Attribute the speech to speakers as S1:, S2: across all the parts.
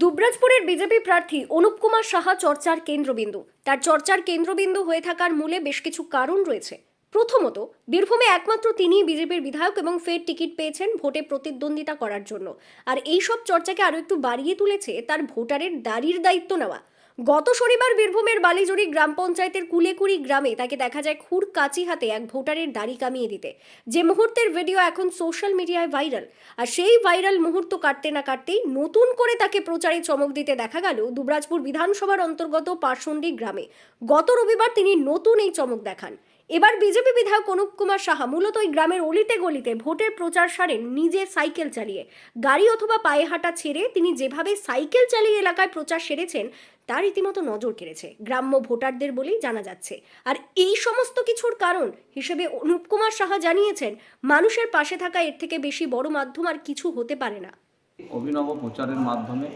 S1: দুবরাজপুরের BJP প্রার্থী অনুপ কুমার সাহা চর্চার কেন্দ্রবিন্দু। তার চর্চার কেন্দ্রবিন্দু হয়ে থাকার মূলে বেশ কিছু কারণ রয়েছে। প্রথমত, বীরভূমে একমাত্র তিনিই বিজেপির বিধায়ক এবং ফের টিকিট পেয়েছেন ভোটে প্রতিদ্বন্দ্বিতা করার জন্য। আর এই সব চর্চাকে আরও একটু বাড়িয়ে তুলেছে তার ভোটারের দাঁড়ির দায়িত্ব নেওয়া। গত শনিবার বীরভূমের বালিজড়ি গ্রাম পঞ্চায়েতের কুলেকুড়ি গ্রামে তাকে দেখা যায় খুর কাঁচি হাতে এক ভোটারের দাড়ি কামিয়ে দিতে, যে মুহূর্তের ভিডিও এখন সোশ্যাল মিডিয়ায় ভাইরাল। আর সেই ভাইরাল মুহূর্ত কাটতে না কাটতেই নতুন করে তাকে প্রচারে চমক দিতে দেখা গেল দুবরাজপুর বিধানসভার অন্তর্গত পার্শ্বন্ডি গ্রামে। গত রবিবার তিনি নতুন এই চমক দেখান। এবার বিজেপি বিধায়ক অনুপ কুমার সাহা মূলত ওই গ্রামের অলিতে গলিতে ভোটের প্রচার সারেন নিজে সাইকেল চালিয়ে। গাড়ি অথবা পায়ে হাঁটা ছেড়ে তিনি যেভাবে সাইকেল চালিয়ে এলাকায় প্রচার সেরেছেন তা রীতিমতো নজর কেড়েছে গ্রাম্য ভোটারদের বলেই জানা যাচ্ছে। আর এই সমস্ত কিছুর কারণ হিসেবে অনুপ কুমার সাহা জানিয়েছেন, মানুষের পাশে থাকা এর থেকে বেশি বড় মাধ্যম আর কিছু হতে পারে না।
S2: অভিনব প্রচারের মাধ্যমে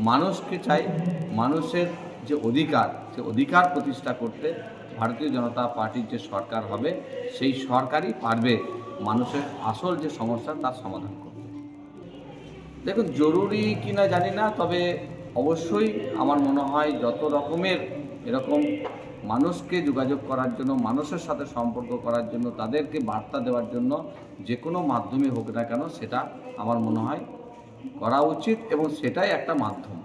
S2: মানুষকে চাই, মানুষের যে অধিকার, সে অধিকার প্রতিষ্ঠা করতে ভারতীয় জনতা পার্টির যে সরকার হবে সেই সরকারই পারবে মানুষের আসল যে সমস্যা তার সমাধান করতে। দেখুন, জরুরি কিনা জানি না, তবে অবশ্যই আমার মনে হয় যত রকমের এরকম মানুষকে যোগাযোগ করার জন্য, মানুষের সাথে সম্পর্ক করার জন্য, তাদেরকে বার্তা দেওয়ার জন্য যে কোনো মাধ্যমে হোক না কেন সেটা আমার মনে হয় করা উচিত এবং সেটাই একটা মাধ্যম।